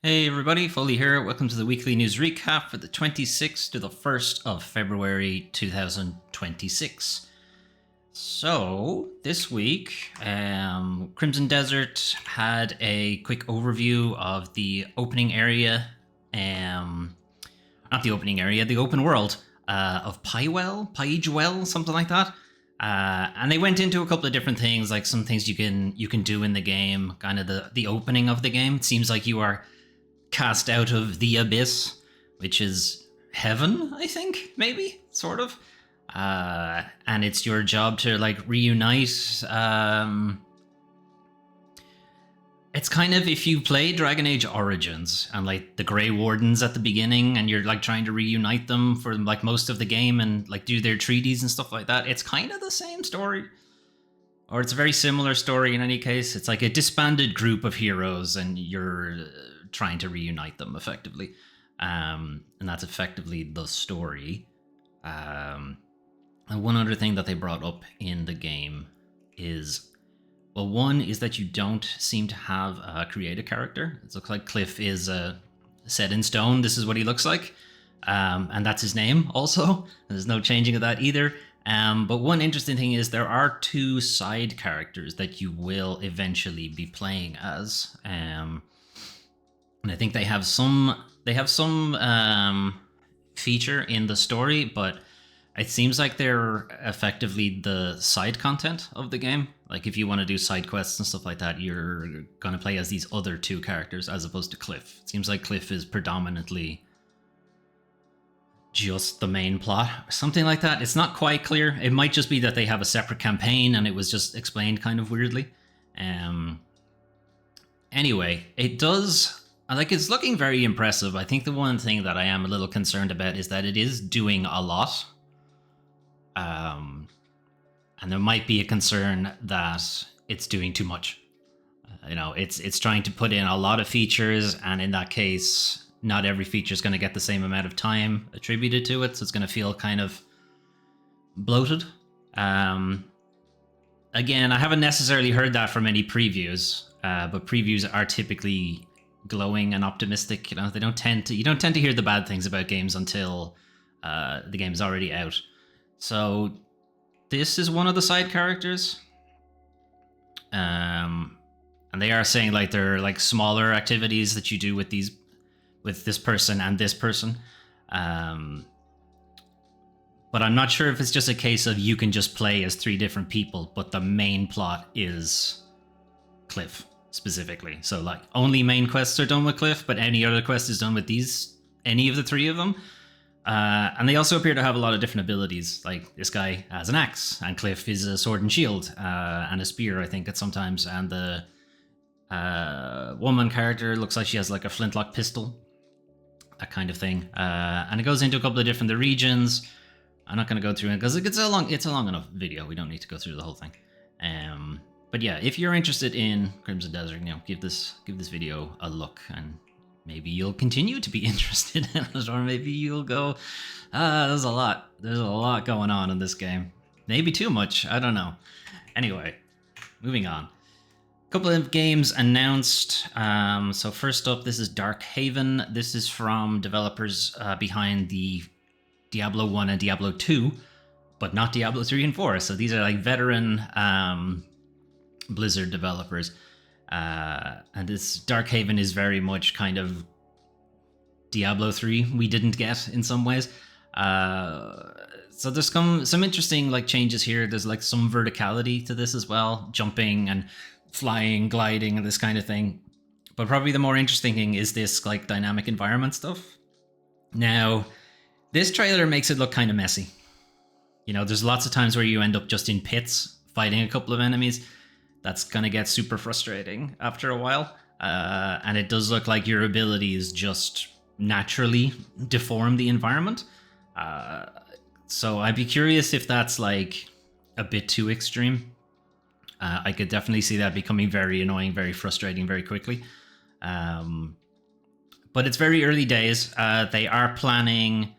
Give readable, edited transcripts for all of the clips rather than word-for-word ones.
Hey everybody, Foley here. Welcome to the weekly news recap for the 26th to the 1st of February 2026. So, this week, Crimson Desert had a quick overview of the opening area, not the opening area, the open world of Piewell, something like that. And they went into a couple of different things, like some things you can do in the game, kind of the opening of the game. It seems like you are cast out of the abyss, which is heaven, I think, maybe, sort of. And it's your job to like reunite. It's kind of if you play Dragon Age Origins and like the Grey Wardens at the beginning, and you're like trying to reunite them for like most of the game and like do their treaties and stuff like that. It's kind of the same story. Or it's a very similar story in any case. It's like a disbanded group of heroes and you're trying to reunite them effectively. And that's effectively the story. And one other thing that they brought up in the game is, well, one is that you don't seem to have create a character. It looks like Cliff is set in stone. This is what he looks like. And that's his name also. There's no changing of that either. But one interesting thing is there are two side characters that you will eventually be playing as. And I think they have some feature in the story, but it seems like they're effectively the side content of the game. Like if you want to do side quests and stuff like that, you're going to play as these other two characters as opposed to Cliff. It seems like Cliff is predominantly just the main plot or something like that. It's not quite clear. It might just be that they have a separate campaign and it was just explained kind of weirdly. Anyway, it does... Like, it's looking very impressive. I think the one thing that I am a little concerned about is that it is doing a lot. And there might be a concern that it's doing too much. It's trying to put in a lot of features, and in that case, not every feature is going to get the same amount of time attributed to it, so it's going to feel kind of bloated. Again, I haven't necessarily heard that from any previews, but previews are typically glowing and optimistic. You don't tend to hear the bad things about games until the game is already out. So this is one of the side characters, and they are saying like they're like smaller activities that you do with this person and this person. But I'm not sure if it's just a case of you can just play as three different people, but the main plot is Cliff specifically. So like only main quests are done with Cliff, but any other quest is done with any of the three of them. And they also appear to have a lot of different abilities. Like this guy has an axe, and Cliff is a sword and shield, and a spear, I think, at sometimes. And the woman character looks like she has like a flintlock pistol, that kind of thing. And it goes into a couple of different regions. I'm not going to go through it because it's a long enough video. We don't need to go through the whole thing. But yeah, if you're interested in Crimson Desert, give this video a look, and maybe you'll continue to be interested in it, or maybe you'll go, there's a lot going on in this game. Maybe too much, I don't know. Anyway, moving on. A couple of games announced. So first up, this is Dark Haven. This is from developers behind the Diablo 1 and Diablo 2, but not Diablo 3 and 4. So these are like veteran Blizzard developers, and this Dark Haven is very much kind of Diablo 3 we didn't get in some ways. So there's some interesting like changes here. There's like some verticality to this as well, jumping and flying, gliding, and this kind of thing. But probably the more interesting thing is this like dynamic environment stuff. Now, this trailer makes it look kind of messy. There's lots of times where you end up just in pits fighting a couple of enemies. That's going to get super frustrating after a while. And it does look like your abilities just naturally deform the environment. So I'd be curious if that's like a bit too extreme. I could definitely see that becoming very annoying, very frustrating very quickly. But it's very early days. They are planning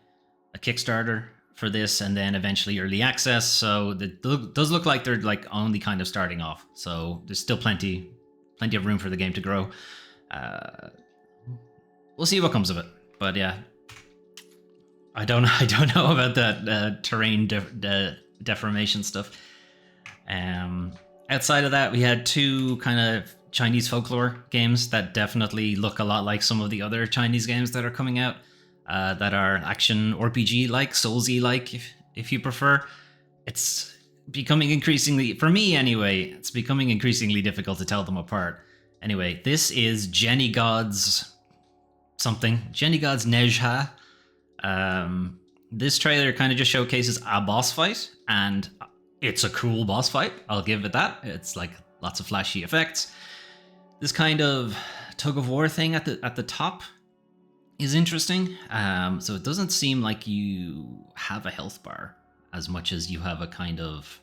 a Kickstarter for this, and then eventually early access. So it does look like they're like only kind of starting off. So there's still plenty of room for the game to grow. we'll see what comes of it. But yeah, I don't know about that terrain deformation stuff. Outside of that, we had two kind of Chinese folklore games that definitely look a lot like some of the other Chinese games that are coming out, that are action RPG like, Soulsy like, if you prefer. It's becoming increasingly, for me anyway, it's becoming increasingly difficult to tell them apart. Anyway, this is Genie Gods something. Genie Gods Nezha. This trailer kind of just showcases a boss fight, and it's a cool boss fight. I'll give it that. It's like lots of flashy effects. This kind of tug of war thing at the top is interesting. So it doesn't seem like you have a health bar as much as you have a kind of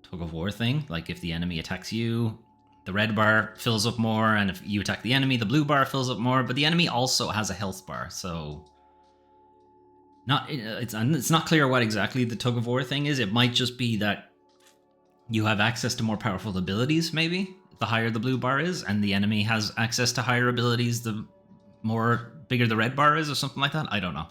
tug of war thing. Like if the enemy attacks you, the red bar fills up more, and if you attack the enemy, the blue bar fills up more. But the enemy also has a health bar, so it's not clear what exactly the tug of war thing is. It might just be that you have access to more powerful abilities, maybe the higher the blue bar is, and the enemy has access to higher abilities the bigger the red bar is, or something like that. I don't know.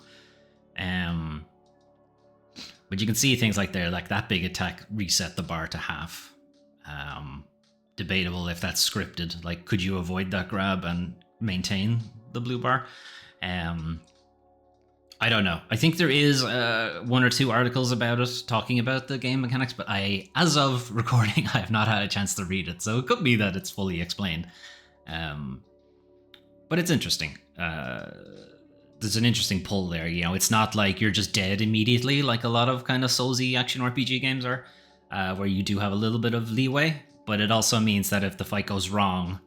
But you can see things like there, like that big attack reset the bar to half. Debatable if that's scripted. Like, could you avoid that grab and maintain the blue bar? I don't know. I think there is one or two articles about it talking about the game mechanics, but as of recording, I have not had a chance to read it. So it could be that it's fully explained. But it's interesting. There's an interesting pull there. You know, it's not like you're just dead immediately, like a lot of kind of Soulsy action RPG games are, where you do have a little bit of leeway. But it also means that if the fight goes wrong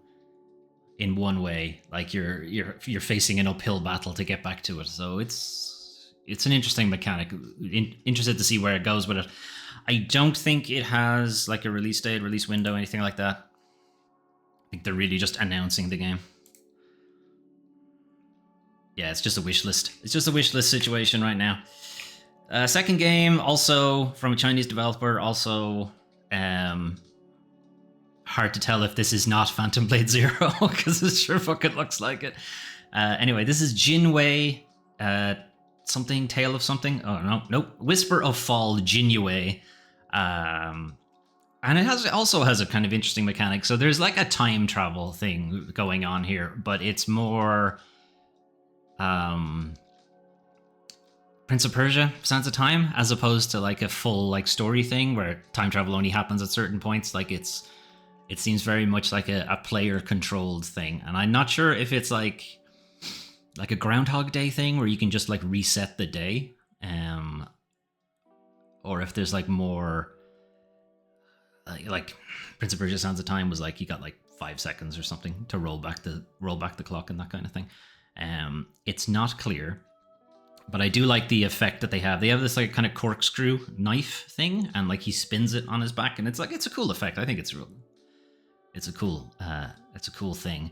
in one way, like you're facing an uphill battle to get back to it. So it's an interesting mechanic. Interested to see where it goes with it. I don't think it has like a release date, release window, anything like that. I think they're really just announcing the game. Yeah, it's just a wish list. It's just a wish list situation right now. Second game, also from a Chinese developer, also hard to tell if this is not Phantom Blade Zero, because it sure fucking looks like it. Anyway, this is Jinwei, something, Tale of something. Oh, no, nope. Whisper of Fall, Jinwei. And it also has a kind of interesting mechanic. So there's like a time travel thing going on here, but it's more Prince of Persia, Sands of Time, as opposed to like a full like story thing where time travel only happens at certain points. Like it seems very much like a player controlled thing, and I'm not sure if it's like a Groundhog Day thing where you can just like reset the day, or if there's like more like Prince of Persia Sands of Time was like you got like 5 seconds or something to roll back the clock and that kind of thing. It's not clear, but I do like the effect that they have. They have this like kind of corkscrew knife thing, and like he spins it on his back, and it's a cool effect. I think it's a cool thing.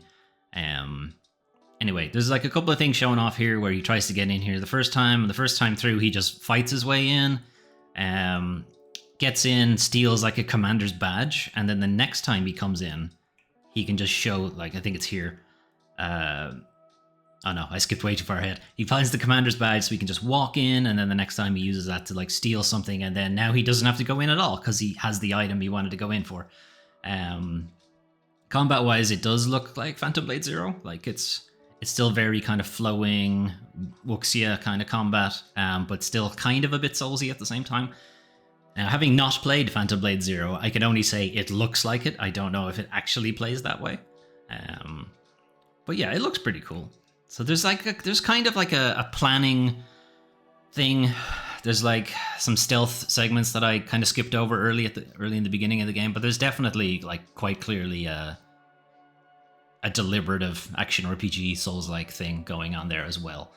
Anyway, there's like a couple of things showing off here where he tries to get in here the first time through, he just fights his way in, gets in, steals like a commander's badge, and then the next time he comes in, he can just show, like, I think it's here. Oh no, I skipped way too far ahead. He finds the commander's badge so he can just walk in, and then the next time he uses that to like steal something, and then now he doesn't have to go in at all because he has the item he wanted to go in for. Combat wise, it does look like Phantom Blade Zero. Like it's still very kind of flowing wuxia kind of combat, but still kind of a bit Soulsy at the same time. Now, having not played Phantom Blade Zero, I can only say it looks like it. I don't know if it actually plays that way. But yeah, it looks pretty cool. So there's kind of like a planning thing. There's like some stealth segments that I kind of skipped over early in the beginning of the game, but there's definitely like quite clearly a deliberative action RPG Souls-like thing going on there as well.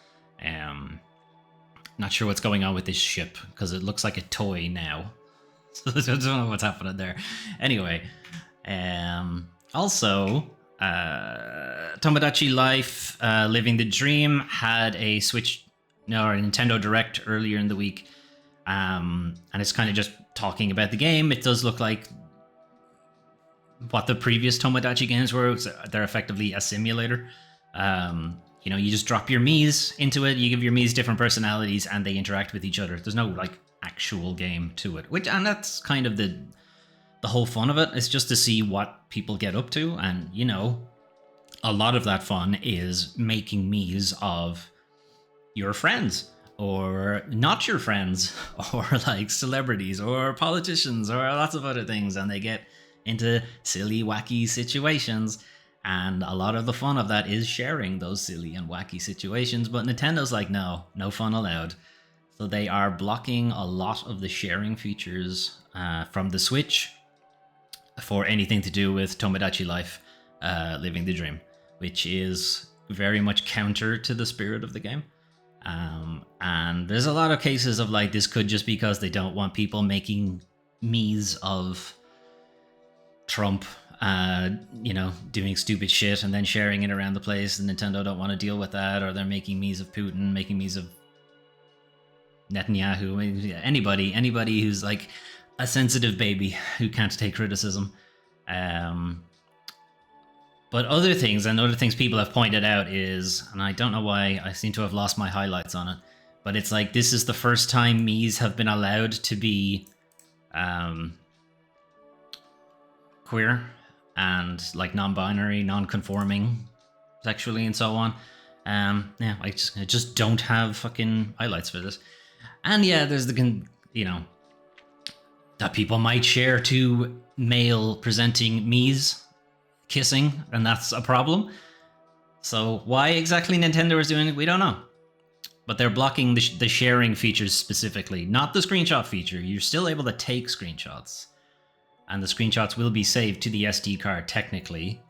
Not sure what's going on with this ship because it looks like a toy now. So I don't know what's happening there. Anyway, also. Tomodachi Life, Living the Dream had a Nintendo Direct earlier in the week, and it's kind of just talking about the game. It does look like what the previous Tomodachi games were. They're effectively a simulator. you know, you just drop your Mii's into it, you give your Mii's different personalities, and they interact with each other. There's no like actual game to it, and that's kind of the whole fun of it. It's just to see what people get up to, and you know, a lot of that fun is making Mii's of your friends or not your friends, or like celebrities or politicians or lots of other things, and they get into silly, wacky situations. And a lot of the fun of that is sharing those silly and wacky situations. But Nintendo's like, no fun allowed. So they are blocking a lot of the sharing features from the Switch for anything to do with Tomodachi Life, Living the Dream, which is very much counter to the spirit of the game. And there's a lot of cases of like, this could just be because they don't want people making Mii's of Trump, you know, doing stupid shit and then sharing it around the place, and Nintendo don't want to deal with that, or they're making Mii's of Putin, making Mii's of Netanyahu, anybody who's like a sensitive baby who can't take criticism. But other things people have pointed out is, and I don't know why, I seem to have lost my highlights on it, but it's like, this is the first time Mii's have been allowed to be queer and like non-binary, non-conforming sexually and so on. Yeah, I just don't have fucking highlights for this. And yeah, there's the, you know, that people might share two male presenting Mii's kissing, and that's a problem. So why exactly Nintendo is doing it, we don't know. But they're blocking the sharing features specifically, not the screenshot feature. You're still able to take screenshots, and the screenshots will be saved to the SD card technically,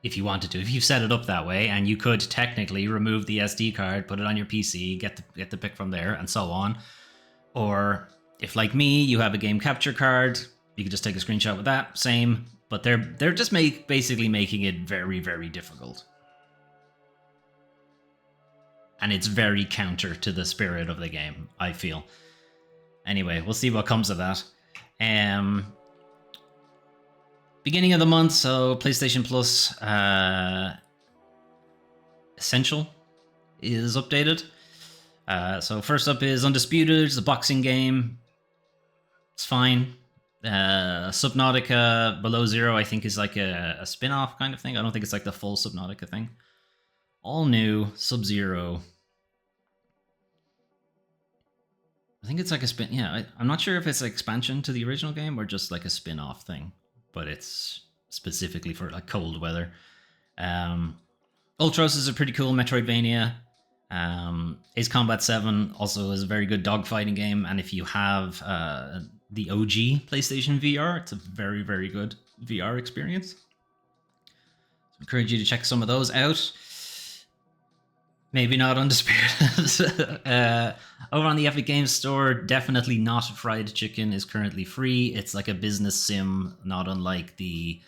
if you wanted to. If you've set it up that way, and you could technically remove the SD card, put it on your PC, get the pic from there, and so on. Or if, like me, you have a game capture card, you could just take a screenshot with that, same. But they're just basically making it very, very difficult. And it's very counter to the spirit of the game, I feel. Anyway, we'll see what comes of that. Beginning of the month, so PlayStation Plus Essential is updated. So first up is Undisputed. It's a boxing game. It's fine. Subnautica Below Zero, I think, is like a spin-off kind of thing. I don't think it's like the full Subnautica thing. All new Sub-Zero. I think it's like a spin. Yeah, I'm not sure if it's an expansion to the original game or just like a spin-off thing, but it's specifically for like cold weather. Ultros is a pretty cool Metroidvania. Ace Combat 7 also is a very good dogfighting game, and if you have the OG PlayStation VR, it's a very, very good VR experience. So I encourage you to check some of those out. Maybe not Undisputed. Over on the Epic Games Store, definitely not Fried Chicken is currently free. It's like a business sim, not unlike the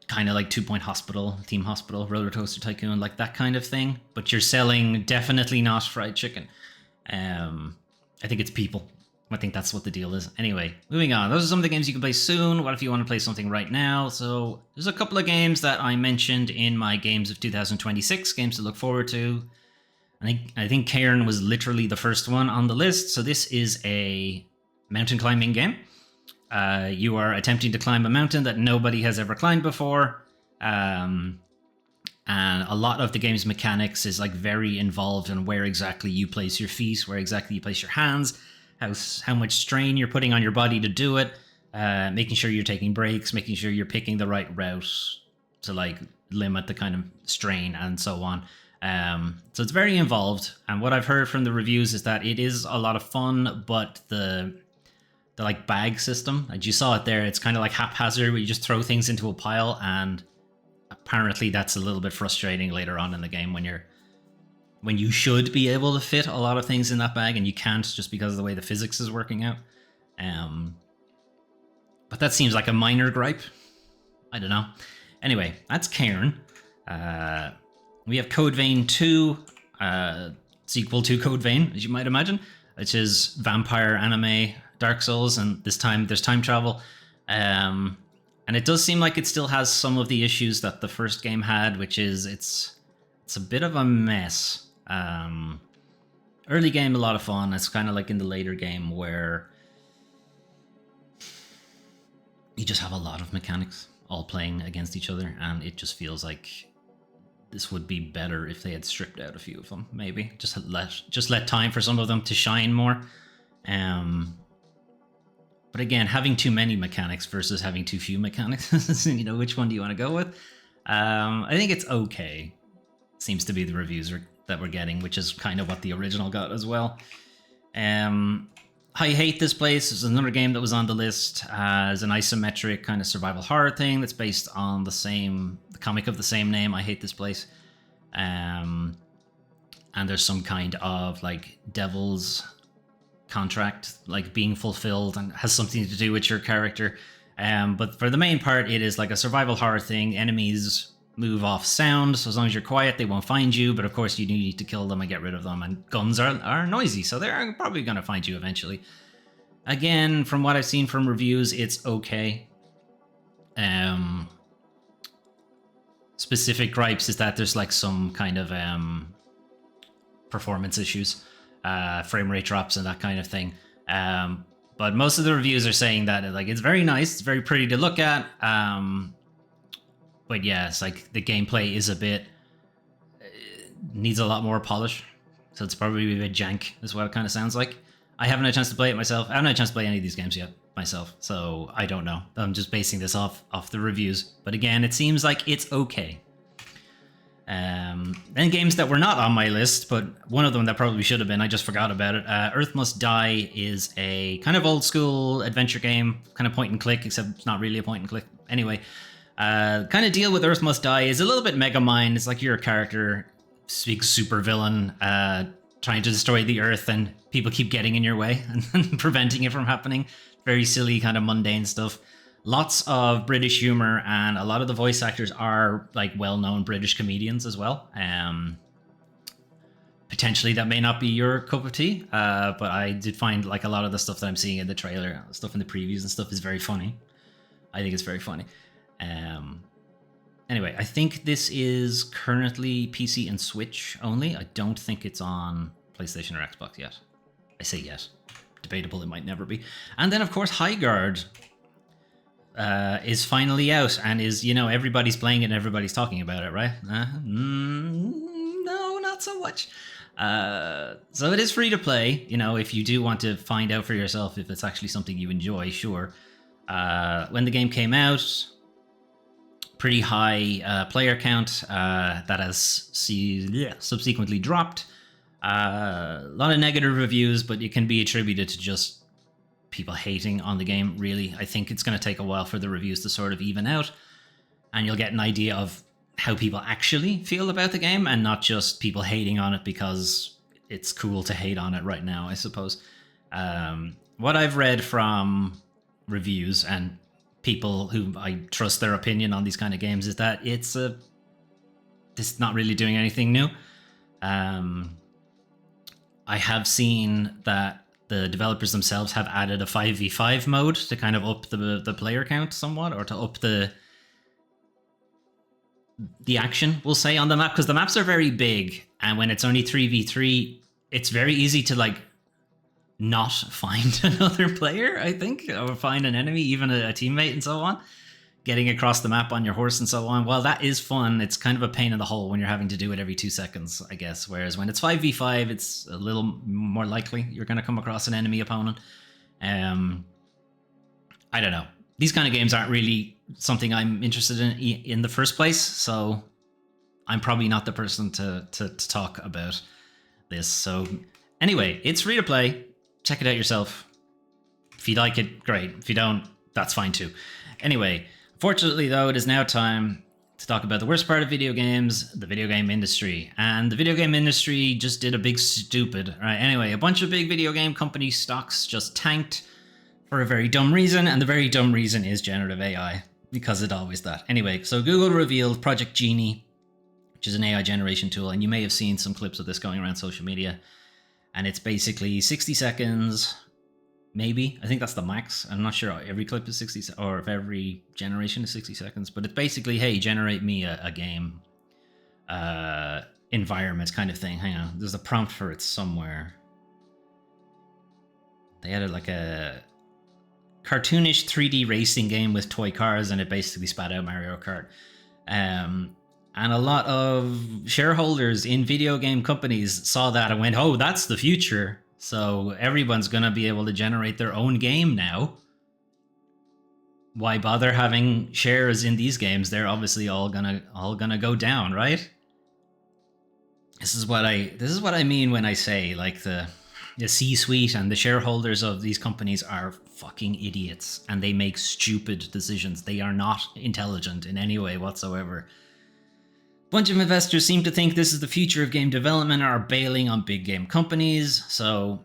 kind of like 2 Point Hospital, Team Hospital, Roller Coaster Tycoon, like that kind of thing. But you're selling definitely not fried chicken. I think it's people. I think that's what the deal is. Anyway, moving on. Those are some of the games you can play soon. What if you want to play something right now? So there's a couple of games that I mentioned in my games of 2026, games to look forward to. I think Cairn was literally the first one on the list. So this is a mountain climbing game. You are attempting to climb a mountain that nobody has ever climbed before. And a lot of the game's mechanics is like very involved in where exactly you place your feet, where exactly you place your hands, how much strain you're putting on your body to do it, making sure you're taking breaks, making sure you're picking the right route to like limit the kind of strain and so on. So it's very involved. And what I've heard from the reviews is that it is a lot of fun, but the like bag system, and you saw it there, it's kind of like haphazard where you just throw things into a pile, and apparently that's a little bit frustrating later on in the game when you should be able to fit a lot of things in that bag and you can't, just because of the way the physics is working out. But that seems like a minor gripe. I don't know. Anyway, that's Cairn. We have Code Vein 2, sequel to Code Vein, as you might imagine, which is vampire anime Dark Souls, and this time there's time travel. And it does seem like it still has some of the issues that the first game had, which is it's a bit of a mess. Early game, a lot of fun. It's kind of like in the later game where you just have a lot of mechanics all playing against each other, and it just feels like this would be better if they had stripped out a few of them. Maybe just let time for some of them to shine more. But again, having too many mechanics versus having too few mechanics, you know, which one do you want to go with? I think it's okay. Seems to be the reviews that we're getting, which is kind of what the original got as well. I Hate This Place is another game that was on the list as an isometric kind of survival horror thing that's based on the comic of the same name, I Hate This Place. And there's some kind of like devil's contract like being fulfilled and has something to do with your character. But for the main part, it is like a survival horror thing. Enemies move off sound, so as long as you're quiet, they won't find you. But of course, you need to kill them and get rid of them. And guns are noisy, so they're probably going to find you eventually. Again, from what I've seen from reviews, it's okay. Specific gripes is that there's like some kind of performance issues, frame rate drops and that kind of thing. But most of the reviews are saying that like it's very nice, it's very pretty to look at. But yeah, it's like the gameplay is needs a lot more polish. So it's probably a bit jank, is what it kind of sounds like. I haven't had a chance to play it myself. I haven't had a chance to play any of these games yet myself, so I don't know. I'm just basing this off the reviews. But again, it seems like it's okay. Then games that were not on my list, but one of them that probably should have been, I just forgot about it. Earth Must Die is a kind of old school adventure game, kind of point and click, except it's not really a point and click. Anyway, kind of deal with Earth Must Die is a little bit Megamind. It's like you're a character, big super villain, trying to destroy the Earth, and people keep getting in your way and preventing it from happening. Very silly, kind of mundane stuff. Lots of British humor, and a lot of the voice actors are like well-known British comedians as well. Potentially that may not be your cup of tea, but I did find like a lot of the stuff that I'm seeing in the trailer, stuff in the previews and stuff is very funny. I think it's very funny. Anyway, I think this is currently PC and Switch only. I don't think it's on PlayStation or Xbox yet. I say yet. Debatable, it might never be. And then, of course, Highguard is finally out and is, you know, everybody's playing it and everybody's talking about it, right? No, not so much. So it is free to play. You know, if you do want to find out for yourself if it's actually something you enjoy, sure. When the game came out, pretty high player count that has subsequently dropped. A lot of negative reviews, but it can be attributed to just people hating on the game, really. I think it's going to take a while for the reviews to sort of even out, and you'll get an idea of how people actually feel about the game and not just people hating on it because it's cool to hate on it right now, I suppose. What I've read from reviews and people who I trust their opinion on these kind of games is that it's not really doing anything new. I have seen that the developers themselves have added a 5v5 mode to kind of up the player count somewhat, or to up the action, we'll say, on the map, because the maps are very big, and when it's only 3v3, it's very easy to like not find another player, I think, or find an enemy, even a teammate and so on. Getting across the map on your horse and so on. While that is fun, it's kind of a pain in the hole when you're having to do it every 2 seconds, I guess. Whereas when it's 5v5, it's a little more likely you're going to come across an enemy opponent. I don't know. These kind of games aren't really something I'm interested in the first place, so I'm probably not the person to talk about this. So anyway, it's free to play. Check it out yourself. If you like it, great. If you don't, that's fine too. Anyway, fortunately, though, it is now time to talk about the worst part of video games, the video game industry. And the video game industry just did a big stupid. Right? Anyway, a bunch of big video game company stocks just tanked for a very dumb reason, and the very dumb reason is generative AI, because it always that. Anyway, so Google revealed Project Genie, which is an AI generation tool, and you may have seen some clips of this going around social media. And it's basically 60 seconds maybe. I think that's the max. I'm not sure every clip is 60 or if every generation is 60 seconds, but it's basically, hey, generate me a game environment kind of thing. Hang on, there's a prompt for it somewhere. They had like a cartoonish 3D racing game with toy cars, and it basically spat out Mario Kart. And a lot of shareholders in video game companies saw that and went, oh, that's the future. So everyone's going to be able to generate their own game now. Why bother having shares in these games? They're obviously all gonna go down, right? This is what I mean when I say like the C-suite and the shareholders of these companies are fucking idiots and they make stupid decisions. They are not intelligent in any way whatsoever. Bunch of investors seem to think this is the future of game development and are bailing on big game companies. So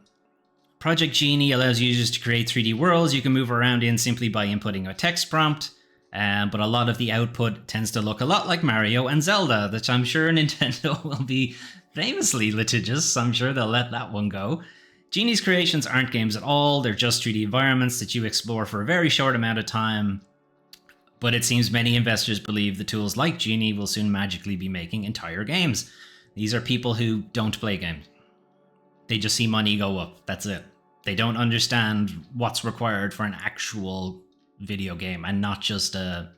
Project Genie allows users to create 3D worlds you can move around in simply by inputting a text prompt. But a lot of the output tends to look a lot like Mario and Zelda, which I'm sure Nintendo will be famously litigious. I'm sure they'll let that one go. Genie's creations aren't games at all. They're just 3D environments that you explore for a very short amount of time. But it seems many investors believe the tools like Genie will soon magically be making entire games. These are people who don't play games. They just see money go up. That's it. They don't understand what's required for an actual video game and not just a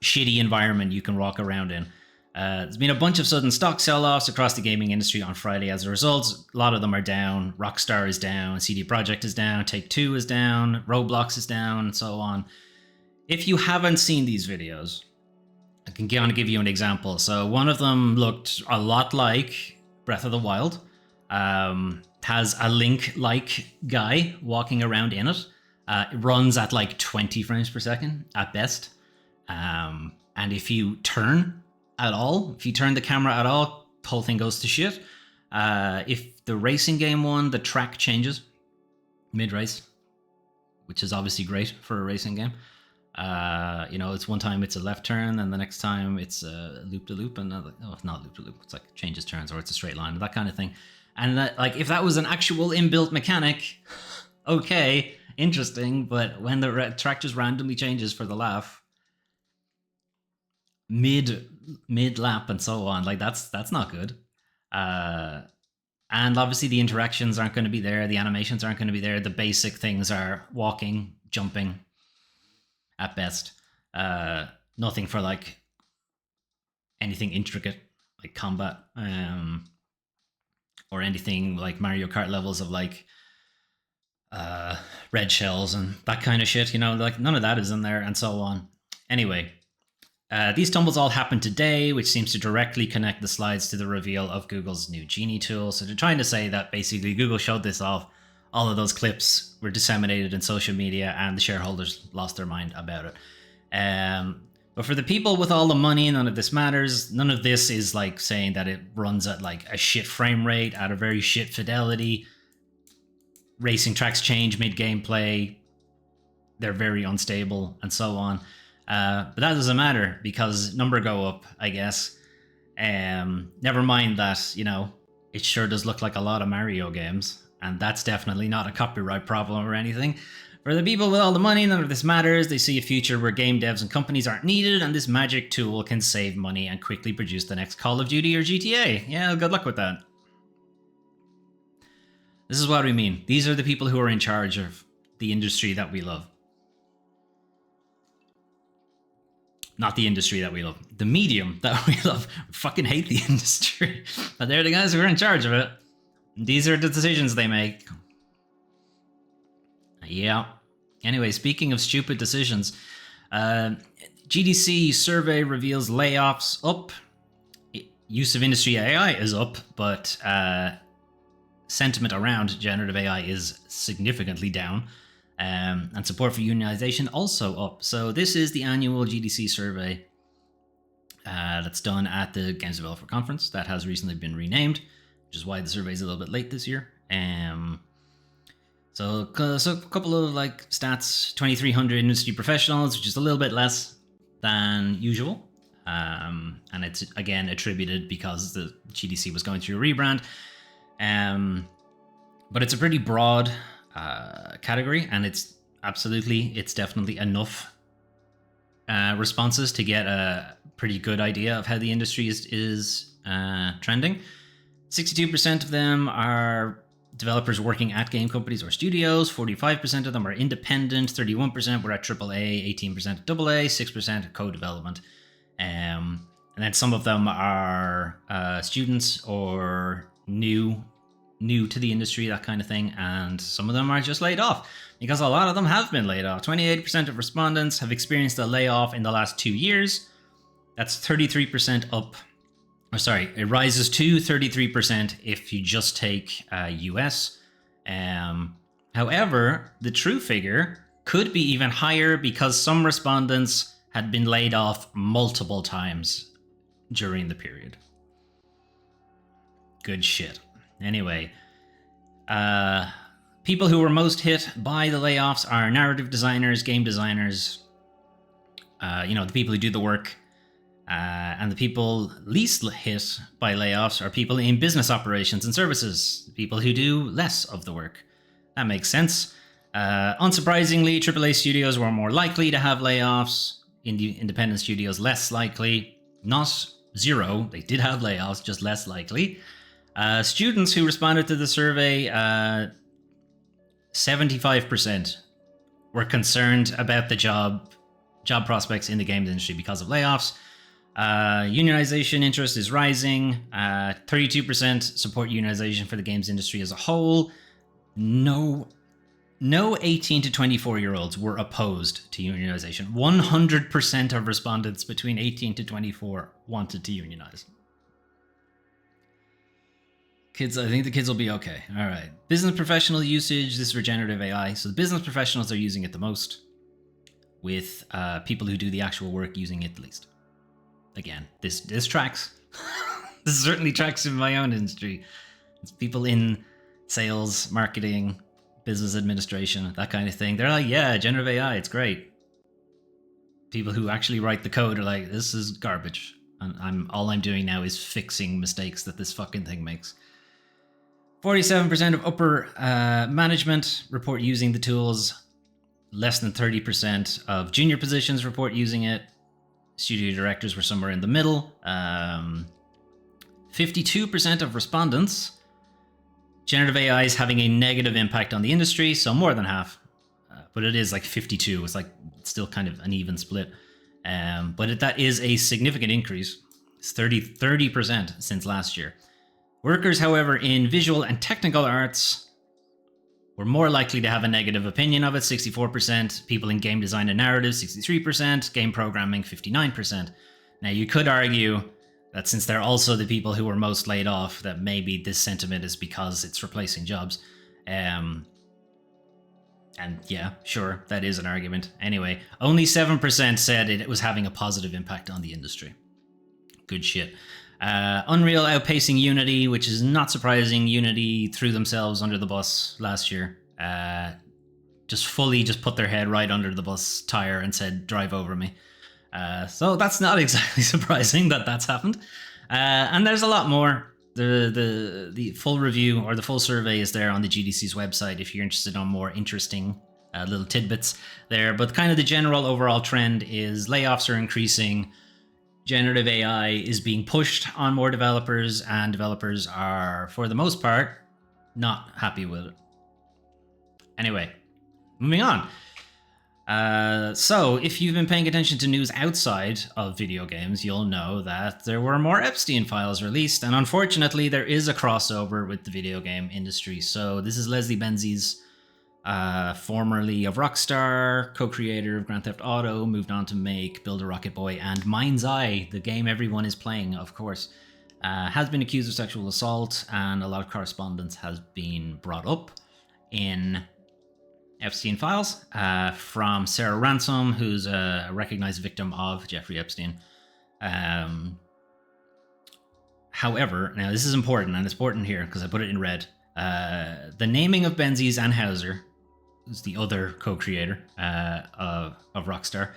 shitty environment you can walk around in. There's been a bunch of sudden stock sell-offs across the gaming industry on Friday as a result. A lot of them are down. Rockstar is down, CD Projekt is down, Take-Two is down, Roblox is down, and so on. If you haven't seen these videos, I can give you an example. So one of them looked a lot like Breath of the Wild. Has a Link-like guy walking around in it. It runs at like 20 frames per second at best. And if you turn at all, if you turn the camera at all, the whole thing goes to shit. If the racing game one, the track changes mid-race, which is obviously great for a racing game. It's one time it's a left turn, and the next time it's a loop-to-loop, and it's not loop-to-loop, it's like changes turns, or it's a straight line, that kind of thing. And that, like, if that was an actual inbuilt mechanic, okay, interesting. But when the track just randomly changes for the laugh, mid lap and so on, like that's not good. And obviously the interactions aren't going to be there, the animations aren't going to be there. The basic things are walking, jumping, at best. Nothing for like anything intricate like combat. Or anything like Mario Kart levels of like red shells and that kind of shit, like none of that is in there and so on. Anyway, these tumbles all happened today, which seems to directly connect the slides to the reveal of Google's new Genie tool. So they're trying to say that basically Google showed this off. All of those clips were disseminated in social media and the shareholders lost their mind about it. But for the people with all the money, none of this matters. None of this is like saying that it runs at like a shit frame rate, at a very shit fidelity. Racing tracks change mid-gameplay. They're very unstable and so on. But that doesn't matter because number go up, I guess. Never mind that, it sure does look like a lot of Mario games. And that's definitely not a copyright problem or anything. For the people with all the money, none of this matters. They see a future where game devs and companies aren't needed, and this magic tool can save money and quickly produce the next Call of Duty or GTA. Yeah, good luck with that. This is what we mean. These are the people who are in charge of the industry that we love. Not the industry that we love. The medium that we love. We fucking hate the industry. But they're the guys who are in charge of it. These are the decisions they make. Yeah. Anyway, speaking of stupid decisions, GDC survey reveals layoffs up. Use of industry AI is up, but sentiment around generative AI is significantly down. And support for unionization also up. So this is the annual GDC survey that's done at the Games Developer Conference that has recently been renamed, which is why the survey is a little bit late this year. So a couple of like stats: 2,300 industry professionals, which is a little bit less than usual. And it's again attributed because the GDC was going through a rebrand. But it's a pretty broad category, and it's definitely enough responses to get a pretty good idea of how the industry is trending. 62% of them are developers working at game companies or studios. 45% of them are independent. 31% were at AAA. 18% at AA. 6% at co-development. And then some of them are students or new to the industry, that kind of thing. And some of them are just laid off, because a lot of them have been laid off. 28% of respondents have experienced a layoff in the last 2 years. That's 33% up. Or sorry, it rises to 33% if you just take US. However, the true figure could be even higher, because some respondents had been laid off multiple times during the period. Good shit. Anyway, people who were most hit by the layoffs are narrative designers, game designers, the people who do the work. And the people least hit by layoffs are people in business operations and services, people who do less of the work. That makes sense. Unsurprisingly, AAA studios were more likely to have layoffs, independent studios less likely. Not zero, they did have layoffs, just less likely. Students who responded to the survey, 75% were concerned about the job prospects in the games industry because of layoffs. Unionization interest is rising. 32% support unionization for the games industry as a whole. No 18 to 24-year-olds were opposed to unionization. 100% of respondents between 18 to 24 wanted to unionize. Kids, I think the kids will be okay. All right. Business professional usage. This is regenerative AI. So the business professionals are using it the most, with people who do the actual work using it the least. Again, this tracks. This certainly tracks in my own industry. It's people in sales, marketing, business administration, that kind of thing. They're like, yeah, generative AI, it's great. People who actually write the code are like, this is garbage. And all I'm doing now is fixing mistakes that this fucking thing makes. 47% of upper management report using the tools. Less than 30% of junior positions report using it. Studio directors were somewhere in the middle. 52% of respondents. Generative AI is having a negative impact on the industry, so more than half. But it is like 52. It's like still kind of an even split. But that is a significant increase. It's 30% since last year. Workers, however, in visual and technical arts were more likely to have a negative opinion of it, 64%. People in game design and narrative, 63%. Game programming, 59%. Now, you could argue that since they're also the people who were most laid off, that maybe this sentiment is because it's replacing jobs. And yeah, sure, that is an argument. Anyway, only 7% said it was having a positive impact on the industry. Good shit. Unreal outpacing Unity, which is not surprising. Unity threw themselves under the bus last year. Just put their head right under the bus tire and said, drive over me. So that's not exactly surprising that that's happened. And there's a lot more. The full review or the full survey is there on the GDC's website if you're interested on more interesting little tidbits there. But kind of the general overall trend is layoffs are increasing. Generative AI is being pushed on more developers, and developers are, for the most part, not happy with it. Anyway, moving on. So, if you've been paying attention to news outside of video games, you'll know that there were more Epstein files released, and unfortunately, there is a crossover with the video game industry. So, this is Leslie Benzies, formerly of Rockstar, co-creator of Grand Theft Auto, moved on to make Build a Rocket Boy and Mind's Eye, the game everyone is playing, of course. Has been accused of sexual assault, and a lot of correspondence has been brought up in Epstein files from Sarah Ransom, who's a recognized victim of Jeffrey Epstein. However, now this is important, and it's important here because I put it in red. The naming of Benzies and Hauser, who's the other co-creator of Rockstar,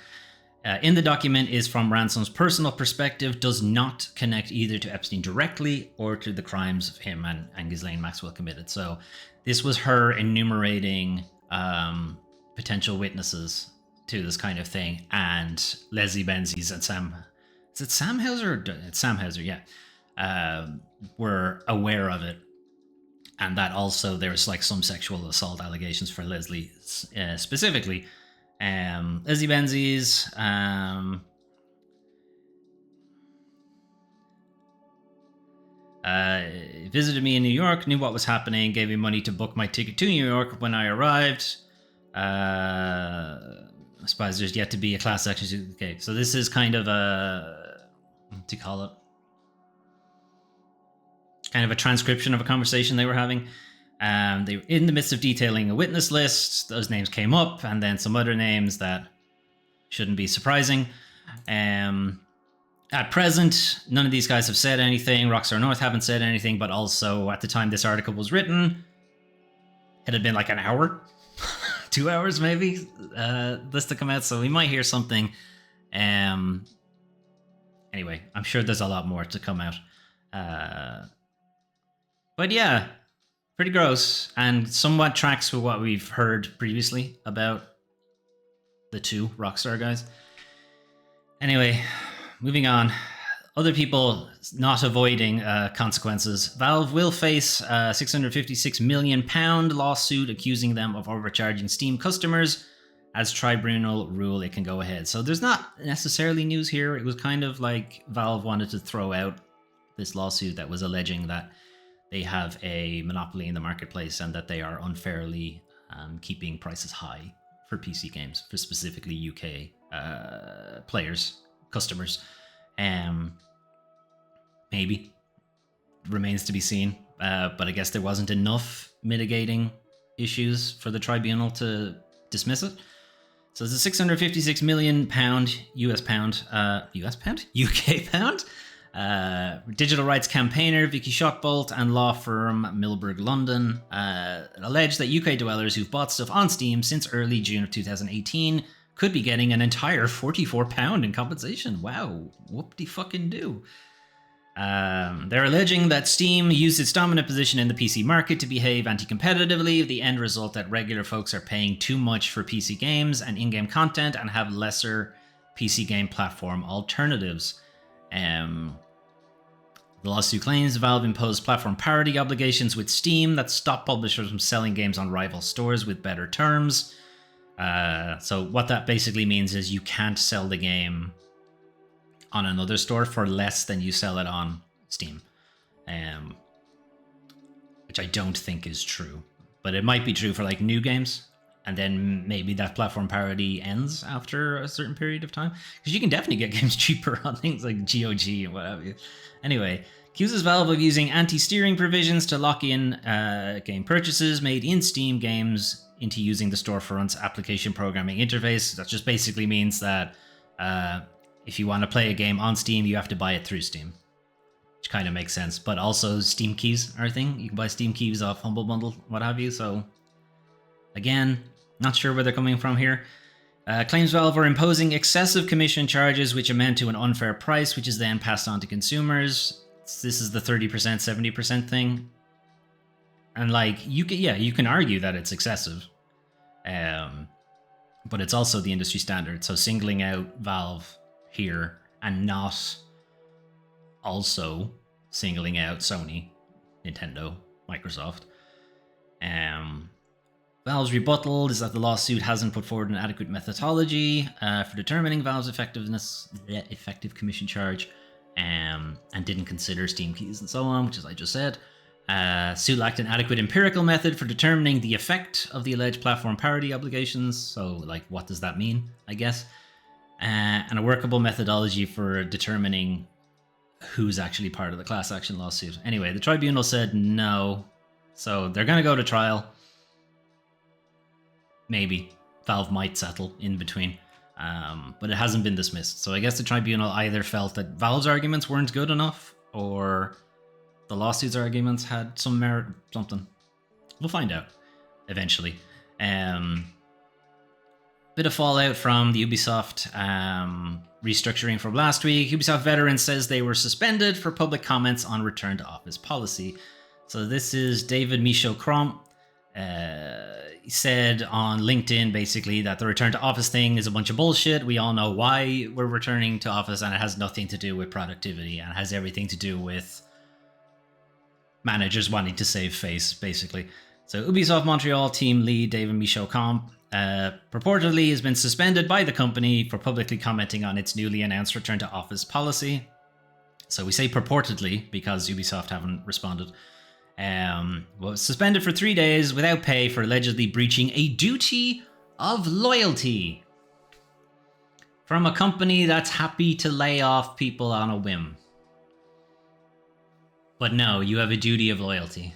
in the document is from Ransom's personal perspective, does not connect either to Epstein directly or to the crimes of him and Ghislaine Maxwell committed. So this was her enumerating potential witnesses to this kind of thing, and Leslie Benzies and Sam Hauser? It's Sam Hauser, yeah. Were aware of it, and that also there's like some sexual assault allegations for Leslie specifically. Leslie Benzies, visited me in New York, knew what was happening, gave me money to book my ticket to New York when I arrived. I suppose there's yet to be a class action. Okay, so this is kind of a, what do you call it? Kind of a transcription of a conversation they were having. They were in the midst of detailing a witness list. Those names came up, and then some other names that shouldn't be surprising. At present, none of these guys have said anything. Rockstar North haven't said anything, but also at the time this article was written, it had been like an hour, 2 hours maybe, this to come out. So we might hear something. Anyway, I'm sure there's a lot more to come out. But yeah, pretty gross, and somewhat tracks with what we've heard previously about the two Rockstar guys. Anyway, moving on. Other people not avoiding consequences. Valve will face a £656 million lawsuit accusing them of overcharging Steam customers. As tribunal rule, it can go ahead. So there's not necessarily news here. It was kind of like Valve wanted to throw out this lawsuit that was alleging that they have a monopoly in the marketplace and that they are unfairly keeping prices high for PC games, for specifically UK players, customers. Maybe. Remains to be seen. But I guess there wasn't enough mitigating issues for the tribunal to dismiss it. So it's a £656 million US pound, UK pound. Digital rights campaigner Vicky Shotbolt and law firm Milberg London allege that UK dwellers who've bought stuff on Steam since early June of 2018 could be getting an entire £44 in compensation. Wow, whoop-de-fucking-do. They're alleging that Steam used its dominant position in the PC market to behave anti-competitively, the end result that regular folks are paying too much for PC games and in-game content and have lesser PC game platform alternatives. The lawsuit claims Valve imposed platform parity obligations with Steam that stop publishers from selling games on rival stores with better terms. So what that basically means is you can't sell the game on another store for less than you sell it on Steam. Which I don't think is true. But it might be true for like new games. And then maybe that platform parity ends after a certain period of time. Because you can definitely get games cheaper on things like GOG and what have you. Anyway, accuses Valve of using anti-steering provisions to lock in game purchases made in Steam games into using the storefront's application programming interface. That just basically means that if you want to play a game on Steam, you have to buy it through Steam. Which kind of makes sense. But also Steam keys are a thing. You can buy Steam keys off Humble Bundle, what have you. So again, not sure where they're coming from here. Claims Valve are imposing excessive commission charges which amount to an unfair price, which is then passed on to consumers. This is the 30%, 70% thing. And like, you can argue that it's excessive. But it's also the industry standard. So singling out Valve here and not also singling out Sony, Nintendo, Microsoft. Valve's rebuttal is that the lawsuit hasn't put forward an adequate methodology for determining Valve's effective commission charge, and didn't consider Steam keys and so on, which as I just said. Suit lacked an adequate empirical method for determining the effect of the alleged platform parity obligations. So, like, what does that mean, I guess? And a workable methodology for determining who's actually part of the class action lawsuit. Anyway, the tribunal said no. So they're going to go to trial. Maybe. Valve might settle in between. But it hasn't been dismissed. So I guess the tribunal either felt that Valve's arguments weren't good enough, or the lawsuit's arguments had some merit, something. We'll find out eventually. Bit of fallout from the Ubisoft restructuring from last week. Ubisoft veteran says they were suspended for public comments on return to office policy. So this is David Michaud-Cromp. He said on LinkedIn basically that the return to office thing is a bunch of bullshit. We all know why we're returning to office, and it has nothing to do with productivity, and it has everything to do with managers wanting to save face, basically. So Ubisoft Montreal team lead David Michaud-Cromp purportedly has been suspended by the company for publicly commenting on its newly announced return to office policy. So we say purportedly because Ubisoft haven't responded. Was suspended for 3 days without pay for allegedly breaching a duty of loyalty from a company that's happy to lay off people on a whim. But no, you have a duty of loyalty.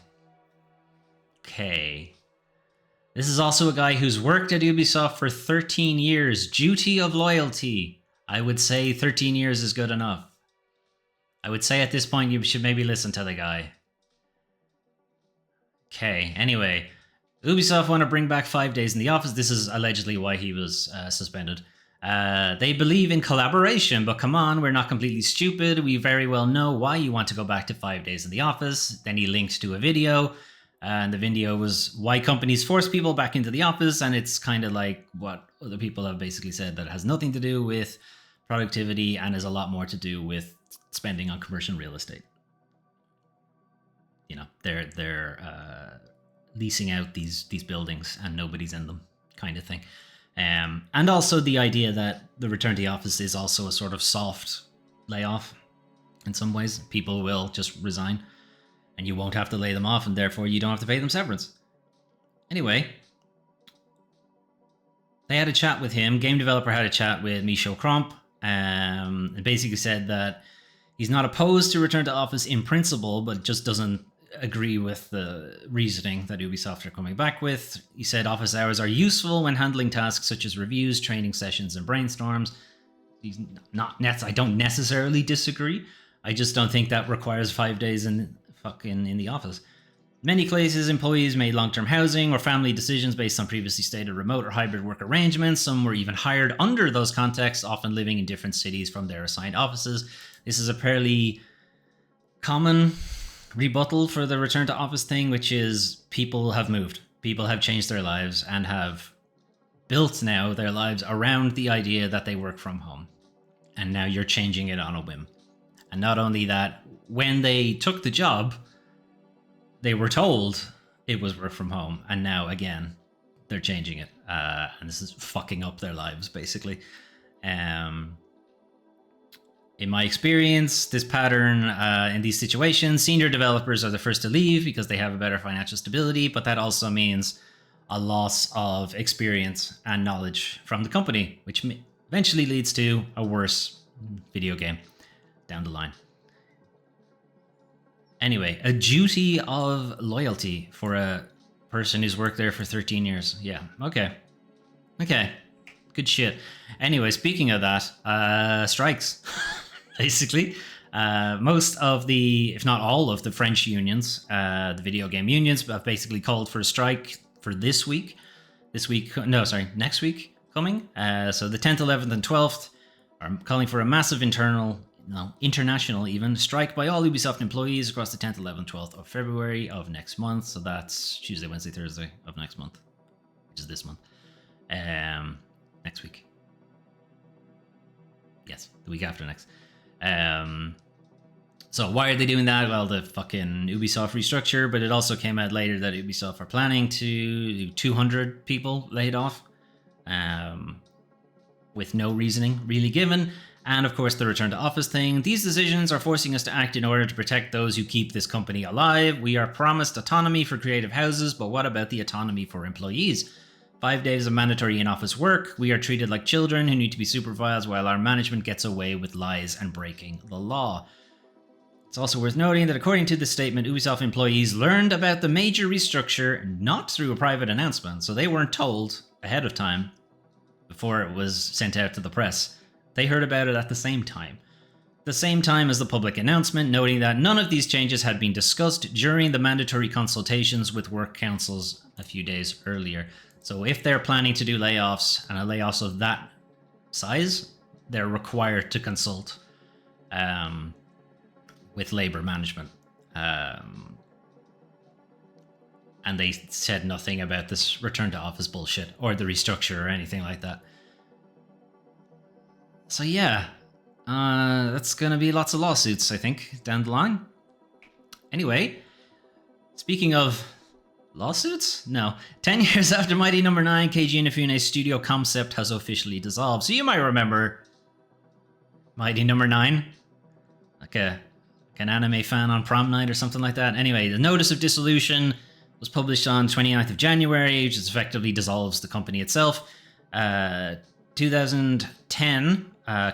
Okay. This is also a guy who's worked at Ubisoft for 13 years. Duty of loyalty. I would say 13 years is good enough. I would say at this point you should maybe listen to the guy. Okay, anyway. Ubisoft want to bring back 5 days in the office. This is allegedly why he was suspended. They believe in collaboration, but come on, we're not completely stupid. We very well know why you want to go back to 5 days in the office. Then he linked to a video. And the video was why companies force people back into the office. And it's kind of like what other people have basically said, that it has nothing to do with productivity and is a lot more to do with spending on commercial real estate. You know, they're leasing out these buildings and nobody's in them, kind of thing. And also the idea that the return to the office is also a sort of soft layoff in some ways. People will just resign. And you won't have to lay them off, and therefore you don't have to pay them severance. Anyway, they had a chat with him. Game developer had a chat with Michaud-Cromp, and basically said that he's not opposed to return to office in principle, but just doesn't agree with the reasoning that Ubisoft are coming back with. He said office hours are useful when handling tasks such as reviews, training sessions, and brainstorms. I don't necessarily disagree. I just don't think that requires 5 days in the office. Many places, employees made long-term housing or family decisions based on previously stated remote or hybrid work arrangements. Some were even hired under those contexts, often living in different cities from their assigned offices. This is a fairly common rebuttal for the return to office thing, which is people have moved. People have changed their lives and have built now their lives around the idea that they work from home. And now you're changing it on a whim. And not only that, when they took the job, they were told it was work from home. And now, again, they're changing it. And this is fucking up their lives, basically. In my experience, this pattern in these situations, senior developers are the first to leave because they have a better financial stability. But that also means a loss of experience and knowledge from the company, which eventually leads to a worse video game down the line. Anyway, a duty of loyalty for a person who's worked there for 13 years. Yeah, okay. Good shit. Anyway, speaking of that, strikes, basically. Most of the, if not all of the French unions, the video game unions, have basically called for a strike for this week. Next week coming. So the 10th, 11th, and 12th are calling for a massive international even, strike by all Ubisoft employees across the 10th, 11th, 12th of February of next month. So that's Tuesday, Wednesday, Thursday of next month, which is this month. Next week. Yes, the week after next. So why are they doing that? Well, the fucking Ubisoft restructure, but it also came out later that Ubisoft are planning to do 200 people laid off, with no reasoning really given. And of course, the return to office thing. These decisions are forcing us to act in order to protect those who keep this company alive. We are promised autonomy for creative houses, but what about the autonomy for employees? 5 days of mandatory in-office work. We are treated like children who need to be supervised while our management gets away with lies and breaking the law. It's also worth noting that according to this statement, Ubisoft employees learned about the major restructure not through a private announcement, so they weren't told ahead of time before it was sent out to the press. They heard about it at the same time. The same time as the public announcement, noting that none of these changes had been discussed during the mandatory consultations with work councils a few days earlier. So if they're planning to do layoffs, and layoffs of that size, they're required to consult with labor management. And they said nothing about this return to office bullshit or the restructure or anything like that. So yeah, that's going to be lots of lawsuits, I think, down the line. Anyway, speaking of lawsuits? No. 10 years after Mighty No. 9, Keiji Inafune's studio concept has officially dissolved. So you might remember Mighty No. 9, like an anime fan on prom night or something like that. Anyway, the notice of dissolution was published on 29th of January, which effectively dissolves the company itself. 2010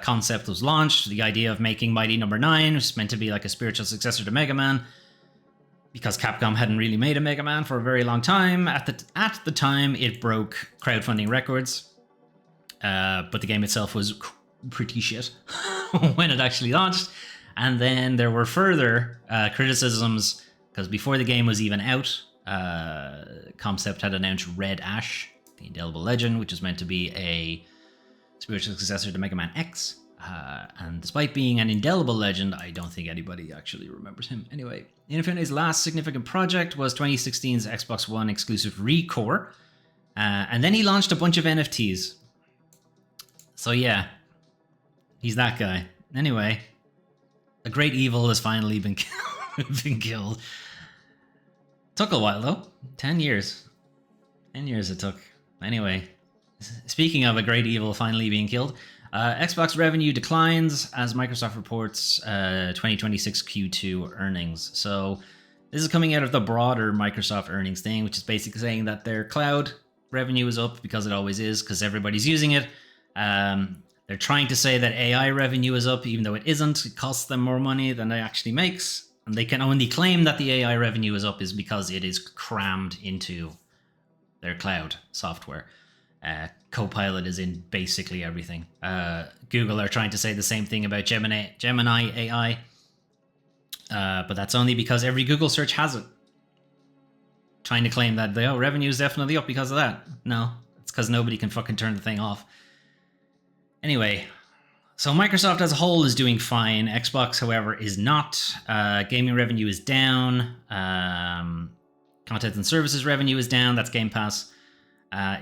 concept was launched. The idea of making Mighty No. 9 was meant to be like a spiritual successor to Mega Man, because Capcom hadn't really made a Mega Man for a very long time. At the time, it broke crowdfunding records, but the game itself was pretty shit when it actually launched. And then there were further criticisms, because before the game was even out, Concept had announced Red Ash, the Indelible Legend, which was meant to be a spiritual successor to Mega Man X. And despite being an indelible legend, I don't think anybody actually remembers him. Anyway, Inafune's last significant project was 2016's Xbox One exclusive Recore. And then he launched a bunch of NFTs. So yeah, he's that guy. Anyway, a great evil has finally been killed. Took a while though. 10 years. 10 years it took. Anyway, speaking of a great evil finally being killed, Xbox revenue declines as Microsoft reports 2026 Q2 earnings. So this is coming out of the broader Microsoft earnings thing, which is basically saying that their cloud revenue is up because it always is, because everybody's using it. They're trying to say that AI revenue is up, even though it isn't. It costs them more money than it actually makes. And they can only claim that the AI revenue is up is because it is crammed into their cloud software. Copilot is in basically everything. Google are trying to say the same thing about Gemini AI, but that's only because every Google search has it. Trying to claim that the revenue is definitely up because of that. No, it's because nobody can fucking turn the thing off. Anyway, so Microsoft as a whole is doing fine. Xbox, however, is not. Gaming revenue is down. Content and services revenue is down. That's Game Pass.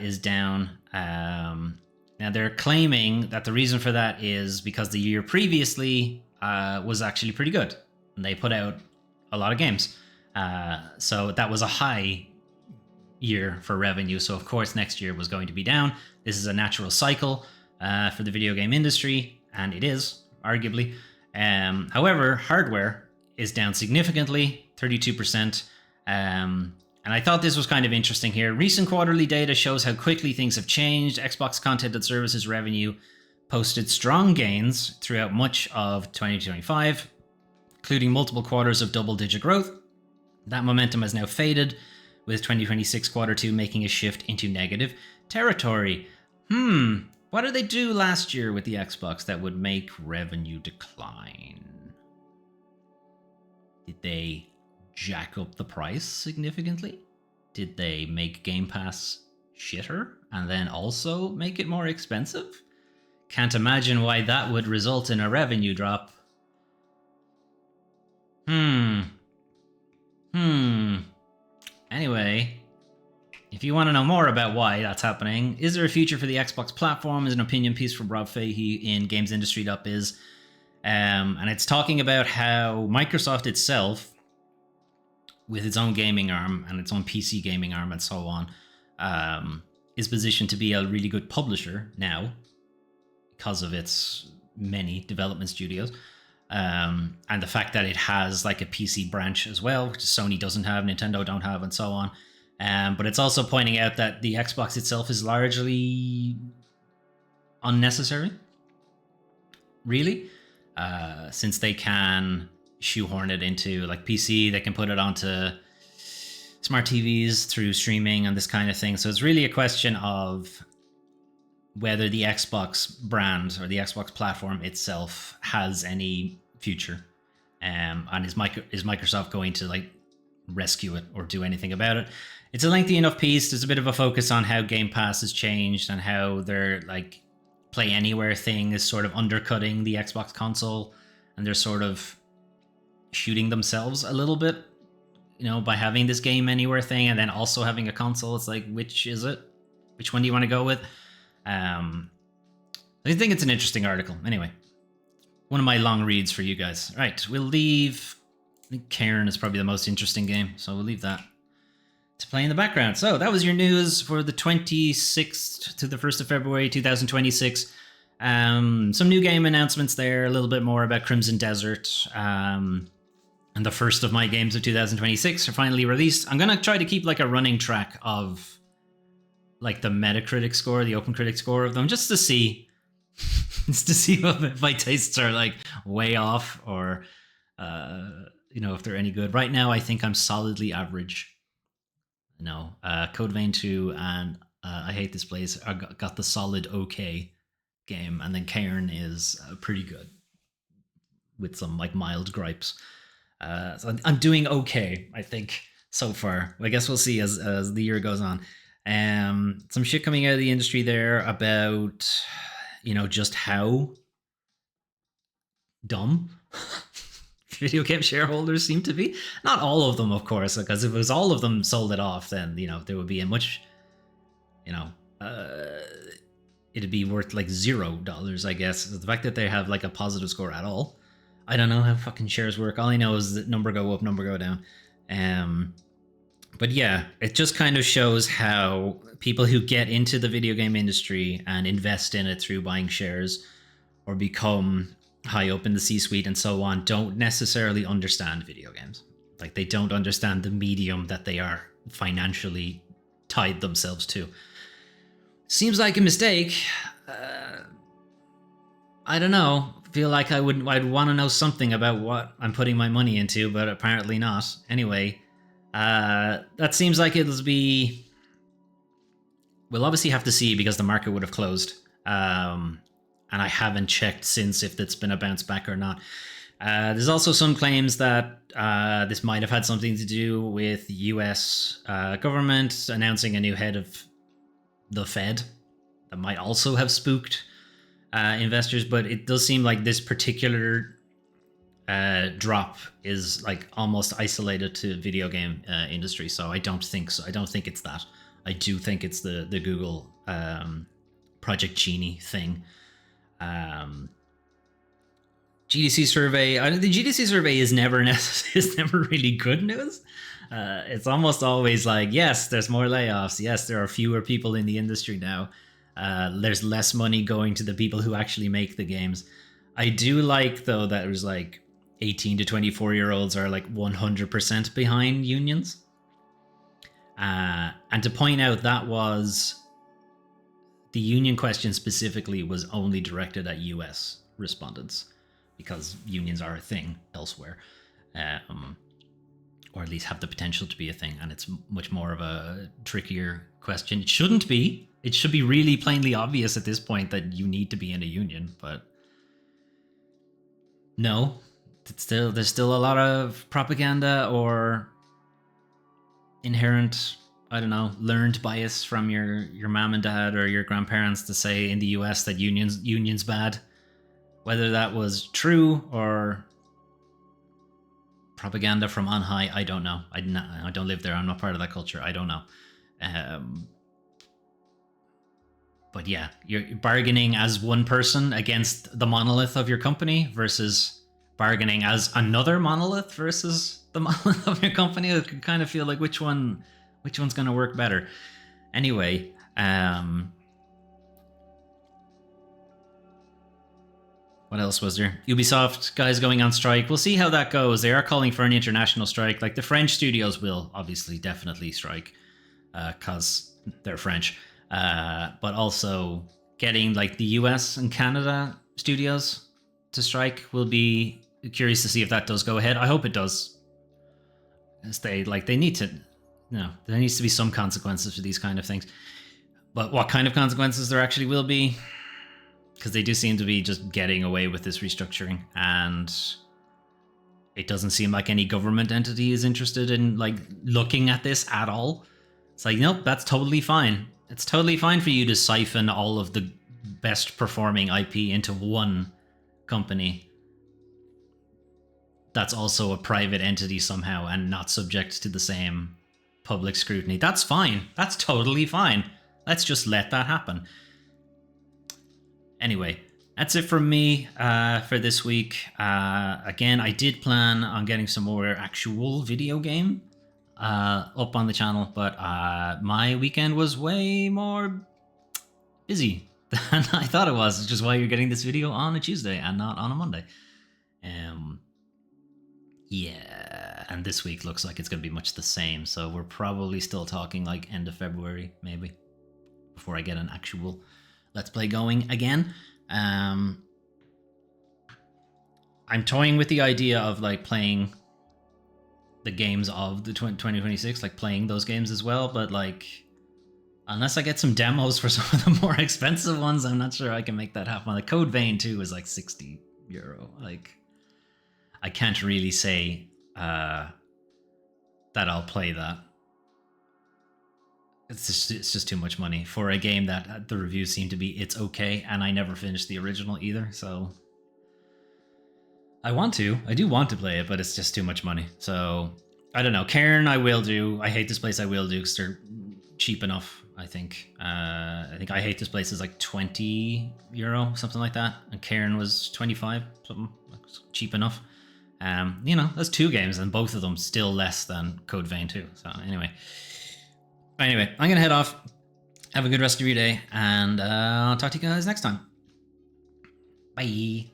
Is down. Now they're claiming that the reason for that is because the year previously was actually pretty good. And they put out a lot of games. So that was a high year for revenue. So of course next year was going to be down. This is a natural cycle for the video game industry, and it is, arguably. However, hardware is down significantly, 32%. And I thought this was kind of interesting here. Recent quarterly data shows how quickly things have changed. Xbox content and services revenue posted strong gains throughout much of 2025, including multiple quarters of double-digit growth. That momentum has now faded, with 2026 quarter 2 making a shift into negative territory. What did they do last year with the Xbox that would make revenue decline? Did they jack up the price significantly? Did they make Game Pass shitter and then also make it more expensive? Can't imagine why that would result in a revenue drop. Anyway, if you want to know more about why that's happening, is there a future for the Xbox platform? Is an opinion piece from Rob Fahey in GamesIndustry.biz. And it's talking about how Microsoft itself, with its own gaming arm and its own PC gaming arm and so on, is positioned to be a really good publisher now because of its many development studios. And the fact that it has like a PC branch as well, which Sony doesn't have, Nintendo don't have, and so on. But it's also pointing out that the Xbox itself is largely unnecessary, really, since they can shoehorn it into like PC, they can put it onto smart TVs through streaming and this kind of thing. So it's really a question of whether the Xbox brand or the Xbox platform itself has any future, and is Microsoft going to like rescue it or do anything about it. It's a lengthy enough piece. There's a bit of a focus on how Game Pass has changed and how their like Play Anywhere thing is sort of undercutting the Xbox console, and they're sort of shooting themselves a little bit, you know, by having this Game Anywhere thing and then also having a console. It's like, which is it? Which one do you want to go with? I think it's an interesting article. Anyway, one of my long reads for you guys. Right, we'll leave. I think Cairn is probably the most interesting game, so we'll leave that to play in the background. So that was your news for the 26th to the 1st of February 2026. Some new game announcements there, a little bit more about Crimson Desert. And the first of my games of 2026 are finally released. I'm going to try to keep like a running track of like the Metacritic score, the OpenCritic score of them, just to see if my tastes are like way off or, you know, if they're any good. Right now, I think I'm solidly average. No, Code Vein 2 and I Hate This Place got the solid okay game, and then Cairn is pretty good with some like mild gripes. So I'm doing okay, I think, so far. I guess we'll see as the year goes on. Some shit coming out of the industry there about, you know, just how dumb video game shareholders seem to be. Not all of them, of course, because if it was all of them sold it off, then, you know, there would be a much, you know, it'd be worth like $0, I guess. The fact that they have like a positive score at all, I don't know how fucking shares work. All I know is that number go up, number go down. But yeah, it just kind of shows how people who get into the video game industry and invest in it through buying shares or become high up in the C-suite and so on don't necessarily understand video games. Like, they don't understand the medium that they are financially tied themselves to. Seems like a mistake. I don't know. Feel like I'd want to know something about what I'm putting my money into, but apparently not. Anyway, that seems like it'll be... We'll obviously have to see because the market would have closed. And I haven't checked since if it's been a bounce back or not. There's also some claims that this might have had something to do with the US government announcing a new head of the Fed. That might also have spooked investors, but it does seem like this particular drop is like almost isolated to video game industry. So I don't think so. I don't think it's that. I do think it's the Google Project Genie thing. GDC survey. The GDC survey is never really good news. It's almost always like, yes, there's more layoffs. Yes, there are fewer people in the industry now. There's less money going to the people who actually make the games. I do like, though, that it was like 18 to 24-year-olds are like 100% behind unions. And to point out, that was... The union question specifically was only directed at US respondents because unions are a thing elsewhere. Or at least have the potential to be a thing, and it's much more of a trickier question. It shouldn't be. It should be really plainly obvious at this point that you need to be in a union, but no. There's still a lot of propaganda or inherent, I don't know, learned bias from your mom and dad or your grandparents to say in the US that union's bad. Whether that was true or propaganda from on high, I don't know. I don't live there. I'm not part of that culture. I don't know. But yeah, you're bargaining as one person against the monolith of your company versus bargaining as another monolith versus the monolith of your company. I could kind of feel like which one's going to work better. Anyway, what else was there? Ubisoft guys going on strike. We'll see how that goes. They are calling for an international strike. Like, the French studios will obviously definitely strike because they're French. But also getting like the US and Canada studios to strike will be curious to see if that does go ahead. I hope it does. As they need to, there needs to be some consequences for these kind of things. But what kind of consequences there actually will be, because they do seem to be just getting away with this restructuring. And It doesn't seem like any government entity is interested in like looking at this at all. It's like, nope, that's totally fine. It's totally fine for you to siphon all of the best performing IP into one company that's also a private entity somehow and not subject to the same public scrutiny. That's fine. That's totally fine. Let's just let that happen. Anyway, that's it from me for this week. Again, I did plan on getting some more actual video game up on the channel, but my weekend was way more busy than I thought it was, which is why you're getting this video on a Tuesday and not on a Monday. Yeah, and this week looks like it's going to be much the same, so we're probably still talking like end of February, maybe, before I get an actual Let's Play going again. I'm toying with the idea of like playing the games of the 2026, like playing those games as well, but like unless I get some demos for some of the more expensive ones, I'm not sure I can make that happen. Like Code Vein 2 is like €60. Like I can't really say that I'll play that. It's just too much money for a game that the reviews seem to be it's okay, and I never finished the original either, so I do want to play it, but it's just too much money. So I don't know. Cairn I will do. I Hate This Place I will do because they're cheap enough, I think. I Hate This Place is like €20, something like that, and Cairn was 25, something cheap enough. That's two games, and both of them still less than Code Vein 2. So anyway, I'm gonna head off. Have a good rest of your day, and I'll talk to you guys next time. Bye.